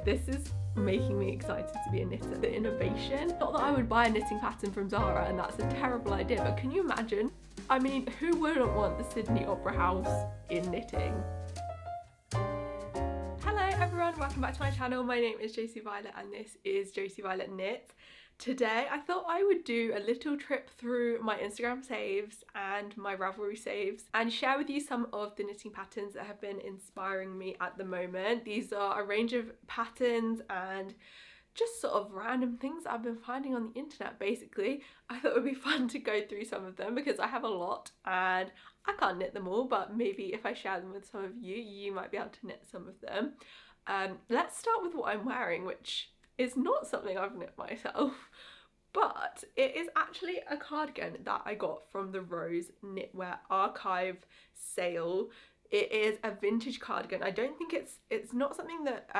This is making me excited to be a knitter. The innovation. Not that I would buy a knitting pattern from Zara, and that's a terrible idea, but can you imagine? I mean, who wouldn't want the Sydney Opera House in knitting? Hello everyone, welcome back to my channel. My name is Josie Violet and this is Josie Violet Knits. Today I thought I would do a little trip through my Instagram saves and my Ravelry saves and share with you some of the knitting patterns that have been inspiring me at the moment. These are a range of patterns and just sort of random things I've been finding on the internet basically. I thought it would be fun to go through some of them because I have a lot and I can't knit them all, but maybe if I share them with some of you, you might be able to knit some of them. Let's start with what I'm wearing, which is not something I've knit myself, but it is actually a cardigan that I got from the Rose Knitwear Archive sale. It is a vintage cardigan. I don't think it's not something that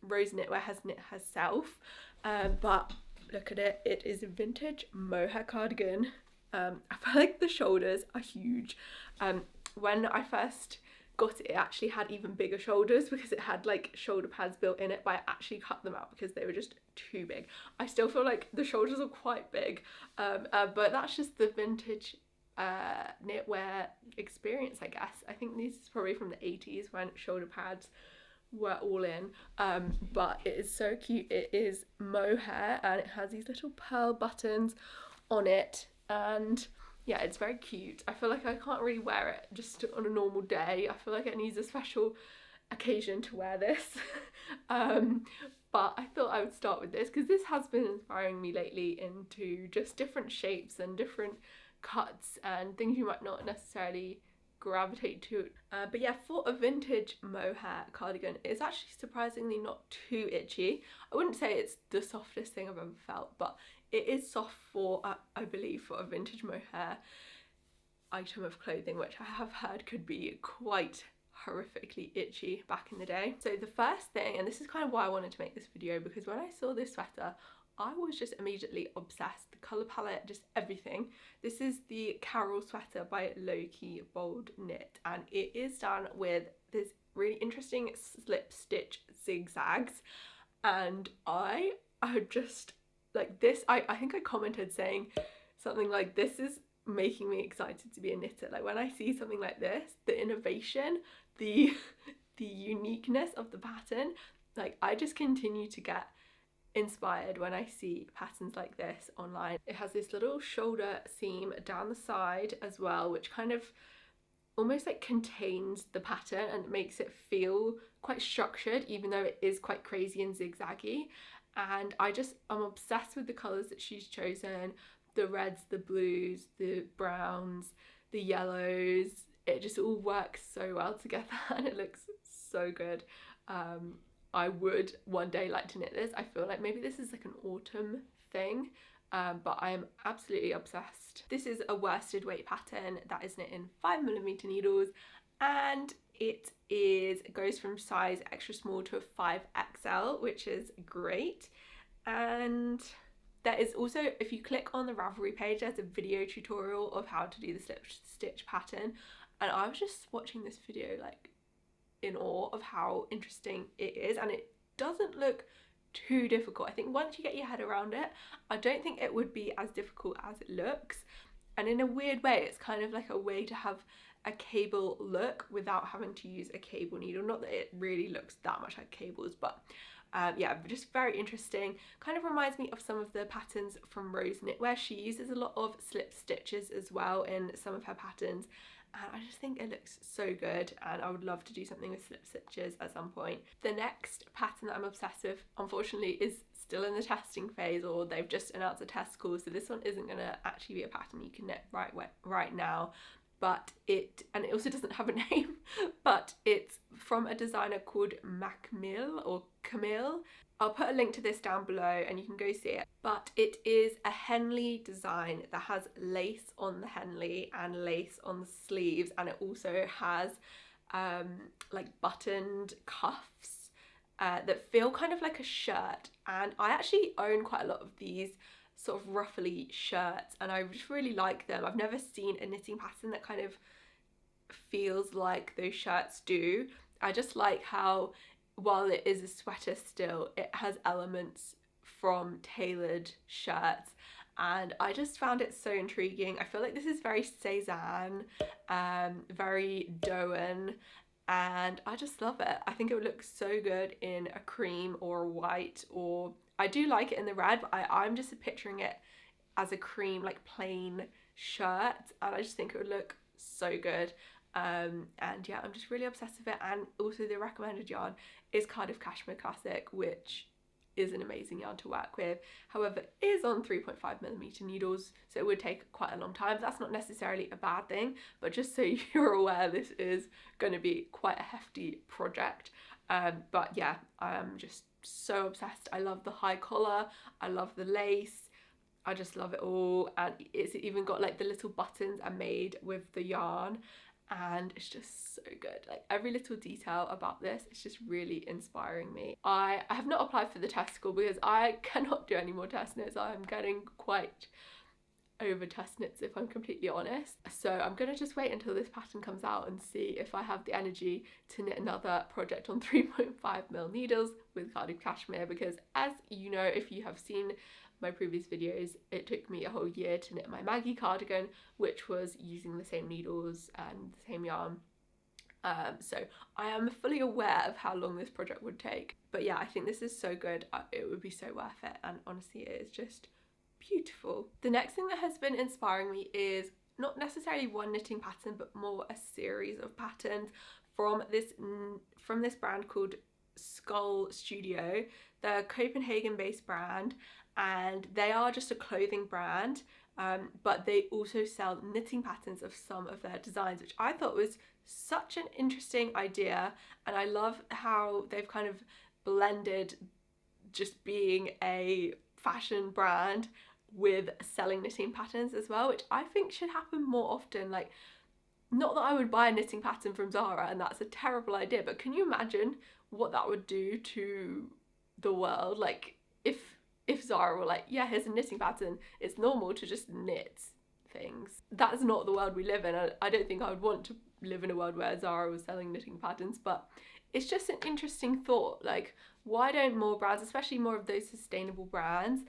Rose Knitwear has knit herself, but look at it. It is a vintage mohair cardigan. I feel like the shoulders are huge. When I first got it, it actually had even bigger shoulders because it had like shoulder pads built in it, but I actually cut them out because they were just too big. I still feel like the shoulders are quite big, but that's just the vintage knitwear experience, I guess. I think this is probably from the 80s when shoulder pads were all in, but it is so cute. It is mohair and it has these little pearl buttons on it, and yeah, it's very cute. I feel like I can't really wear it just on a normal day. I feel like it needs a special occasion to wear this. But I thought I would start with this because this has been inspiring me lately into just different shapes and different cuts and things you might not necessarily gravitate to. But yeah, for a vintage mohair cardigan, it's actually surprisingly not too itchy. I wouldn't say it's the softest thing I've ever felt, but it is soft for, I believe, for a vintage mohair item of clothing, which I have heard could be quite horrifically itchy back in the day. So the first thing, and this is kind of why I wanted to make this video, because when I saw this sweater, I was just immediately obsessed. The colour palette, just everything. This is the Carol sweater by Low Key Bold Knit, and it is done with this really interesting slip stitch zigzags, and I just like this. I think I commented saying something like, this is making me excited to be a knitter. Like when I see something like this, the innovation, the uniqueness of the pattern, like I just continue to get inspired when I see patterns like this online. It has this little shoulder seam down the side as well, which kind of almost like contains the pattern and makes it feel quite structured, even though it is quite crazy and zigzaggy. And I'm obsessed with the colours that she's chosen. The reds, the blues, the browns, the yellows. It just all works so well together and it looks so good. I would one day like to knit this. I feel like maybe this is like an autumn thing, but I am absolutely obsessed. This is a worsted weight pattern that is knit in 5mm needles, and it goes from size extra small to a 5XL, which is great. And there is also, if you click on the Ravelry page, there's a video tutorial of how to do the slip stitch pattern, and I was just watching this video like in awe of how interesting it is, and it doesn't look too difficult. I think once you get your head around it, I don't think it would be as difficult as it looks. And in a weird way, it's kind of like a way to have a cable look without having to use a cable needle. Not that it really looks that much like cables, but yeah, just very interesting. Kind of reminds me of some of the patterns from Rose Knitwear. She uses a lot of slip stitches as well in some of her patterns, and I just think it looks so good, and I would love to do something with slip stitches at some point. The next pattern that I'm obsessed with, unfortunately, is still in the testing phase, or they've just announced a test call, so this one isn't going to actually be a pattern you can knit right now. But it also doesn't have a name, but it's from a designer called Macmill or Camille. I'll put a link to this down below and you can go see it. But it is a Henley design that has lace on the Henley and lace on the sleeves, and it also has like buttoned cuffs that feel kind of like a shirt. And I actually own quite a lot of these sort of ruffly shirts and I just really like them. I've never seen a knitting pattern that kind of feels like those shirts do. I just like how while it is a sweater still, it has elements from tailored shirts, and I just found it so intriguing. I feel like this is very Cezanne, very Doan, and I just love it. I think it would look so good in a cream or a white, or I do like it in the red, but I'm just picturing it as a cream, like plain shirt, and I just think it would look so good. And yeah, I'm just really obsessed with it. And also the recommended yarn is Cardiff Cashmere Classic, which is an amazing yarn to work with. However, it is on 3.5mm needles, so it would take quite a long time. That's not necessarily a bad thing, but just so you're aware, this is going to be quite a hefty project. But yeah, I'm just so obsessed. I love the high collar, I love the lace, I just love it all. And it's even got like the little buttons are made with the yarn, and it's just so good. Like every little detail about this is just really inspiring me. I have not applied for the testicle because I cannot do any more test knits. I'm getting quite over test knits, if I'm completely honest. So I'm gonna just wait until this pattern comes out and see if I have the energy to knit another project on 3.5mm needles with Cardiff Cashmere, because as you know, if you have seen my previous videos, it took me a whole year to knit my Maggie cardigan, which was using the same needles and the same yarn. So I am fully aware of how long this project would take. But yeah, I think this is so good. It would be so worth it, and honestly it is just beautiful. The next thing that has been inspiring me is not necessarily one knitting pattern, but more a series of patterns from this brand called Skull Studio. They're a Copenhagen based brand, and they are just a clothing brand, but they also sell knitting patterns of some of their designs, which I thought was such an interesting idea. And I love how they've kind of blended just being a fashion brand with selling knitting patterns as well, which I think should happen more often. Like, not that I would buy a knitting pattern from Zara, and that's a terrible idea, but can you imagine what that would do to the world? Like if Zara were like, yeah, here's a knitting pattern, it's normal to just knit things. That's not the world we live in. I don't think I would want to live in a world where Zara was selling knitting patterns, but it's just an interesting thought. Like, why don't more brands, especially more of those sustainable brands,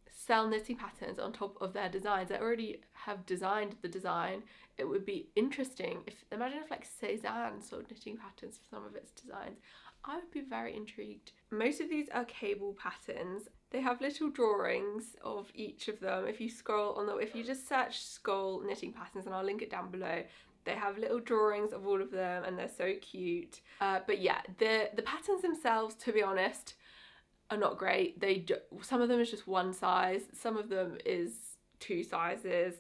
sell knitting patterns on top of their designs? They already have designed the design. It would be interesting if, imagine if like Cezanne sold knitting patterns for some of its designs. I would be very intrigued. Most of these are cable patterns. They have little drawings of each of them. If you scroll on if you just search Skull knitting patterns, and I'll link it down below, they have little drawings of all of them, and they're so cute. But yeah, the patterns themselves, to be honest, are not great. Some of them is just one size, some of them is two sizes.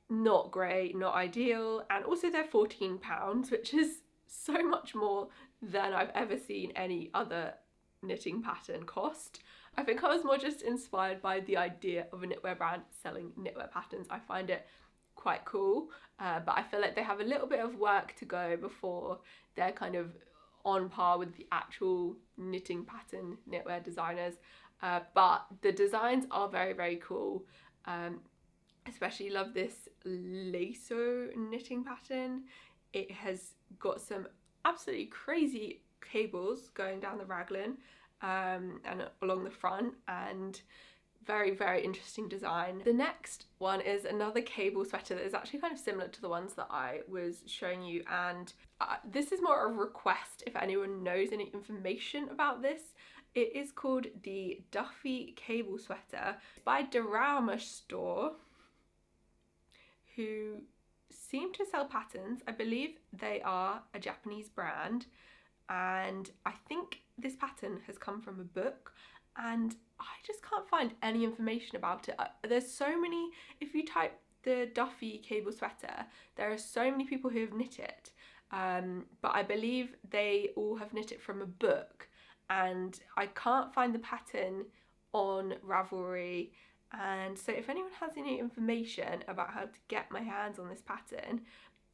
Not great, not ideal. And also they're £14, which is so much more than I've ever seen any other knitting pattern cost. I think I was more just inspired by the idea of a knitwear brand selling knitwear patterns. I find it quite cool, but I feel like they have a little bit of work to go before they're kind of on par with the actual knitting pattern knitwear designers. But the designs are very, very cool. Especially love this lasso knitting pattern. It has got some absolutely crazy cables going down the raglan and along the front, and very, very interesting design. The next one is another cable sweater that is actually kind of similar to the ones that I was showing you, and this is more a request if anyone knows any information about this. It is called the Duffy Cable Sweater by Durama Store, who seem to sell patterns. I believe they are a Japanese brand, and I think this pattern has come from a book, and I just can't find any information about it. There's so many, if you type the Duffy cable sweater, there are so many people who have knit it, but I believe they all have knit it from a book, and I can't find the pattern on Ravelry. And so if anyone has any information about how to get my hands on this pattern,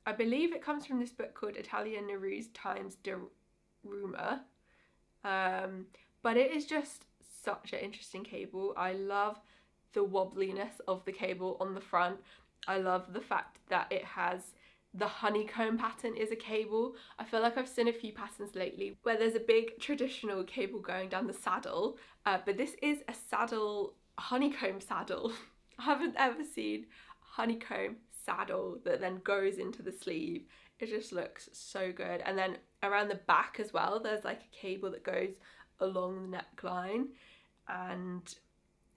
I believe it comes from this book called Italian Neroos times Durama, but it is just such an interesting cable. I love the wobbliness of the cable on the front. I love the fact that it has the honeycomb pattern is a cable. I feel like I've seen a few patterns lately where there's a big traditional cable going down the saddle, but this is a saddle, honeycomb saddle. I haven't ever seen honeycomb saddle that then goes into the sleeve. It just looks so good. And then around the back as well, there's like a cable that goes along the neckline, and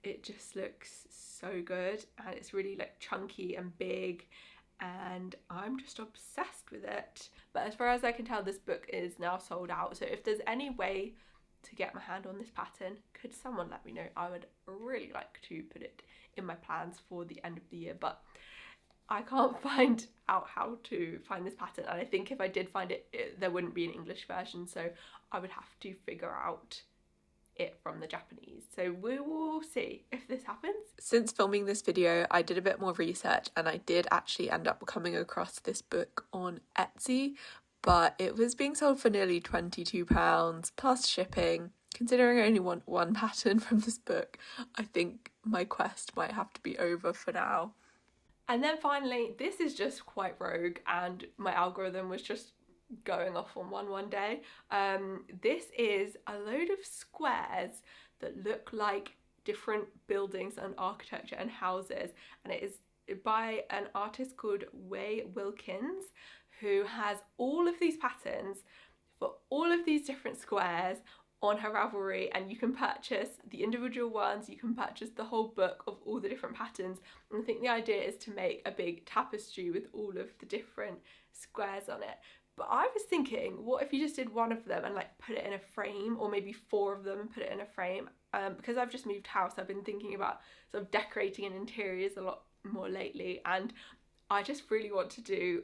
it just looks so good, and it's really like chunky and big, and I'm just obsessed with it. But as far as I can tell, this book is now sold out, so if there's any way to get my hand on this pattern, could someone let me know? I would really like to put it in my plans for the end of the year, but I can't find out how to find this pattern, and I think if I did find it, there wouldn't be an English version, so I would have to figure out it from the Japanese. So we will see if this happens. Since filming this video, I did a bit more research, and I did actually end up coming across this book on Etsy, but it was being sold for nearly £22 plus shipping. Considering I only want one pattern from this book, I think my quest might have to be over for now. And then finally, this is just quite rogue, and my algorithm was just going off on one day. This is a load of squares that look like different buildings and architecture and houses, and it is by an artist called Wilkins, who has all of these patterns for all of these different squares on her Ravelry, and you can purchase the individual ones, you can purchase the whole book of all the different patterns, and I think the idea is to make a big tapestry with all of the different squares on it. But I was thinking, what if you just did one of them and like put it in a frame, or maybe 4 of them and put it in a frame? Because I've just moved house, I've been thinking about sort of decorating and interiors a lot more lately, and I just really want to do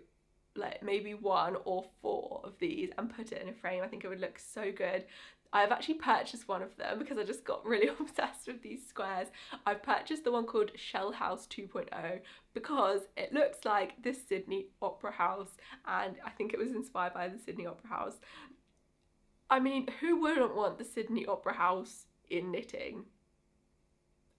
like maybe 1 or 4 of these and put it in a frame. I think it would look so good. I've actually purchased one of them because I just got really obsessed with these squares. I've purchased the one called Shell House 2.0 because it looks like this Sydney Opera House, and I think it was inspired by the Sydney Opera House. I mean, who wouldn't want the Sydney Opera House in knitting?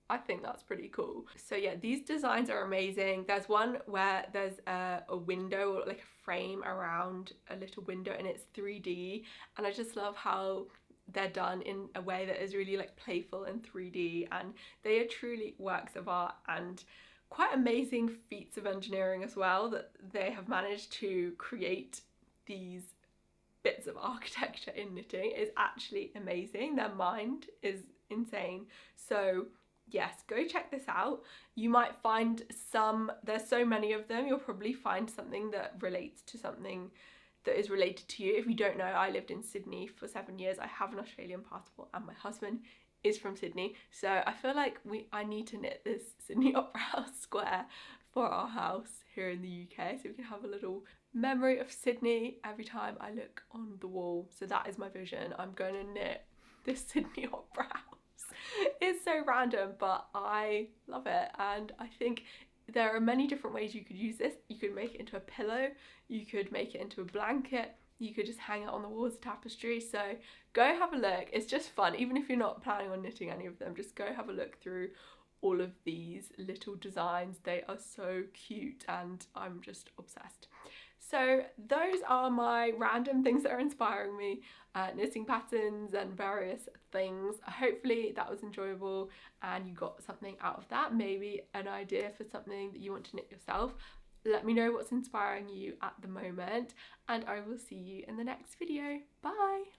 I think that's pretty cool. So yeah, these designs are amazing. There's one where there's a window, or like a frame around a little window, and it's 3D, and I just love how they're done in a way that is really like playful and 3D, and they are truly works of art and quite amazing feats of engineering as well, that they have managed to create these bits of architecture in knitting. Is actually amazing. Their mind is insane. So yes, go check this out. You might find there's so many of them, you'll probably find something that relates to something that is related to you. If you don't know, I lived in Sydney for 7 years. I have an Australian passport, and my husband is from Sydney, so I feel like I need to knit this Sydney Opera House square for our house here in the UK, so we can have a little memory of Sydney every time I look on the wall. So that is my vision. I'm going to knit this Sydney Opera House. It's so random, but I love it, and I think there are many different ways you could use this. You could make it into a pillow, you could make it into a blanket, you could just hang it on the walls of tapestry. So go have a look. It's just fun. Even if you're not planning on knitting any of them, just go have a look through all of these little designs. They are so cute, and I'm just obsessed. So those are my random things that are inspiring me, knitting patterns and various things. Hopefully that was enjoyable and you got something out of that, maybe an idea for something that you want to knit yourself. Let me know what's inspiring you at the moment, and I will see you in the next video. Bye!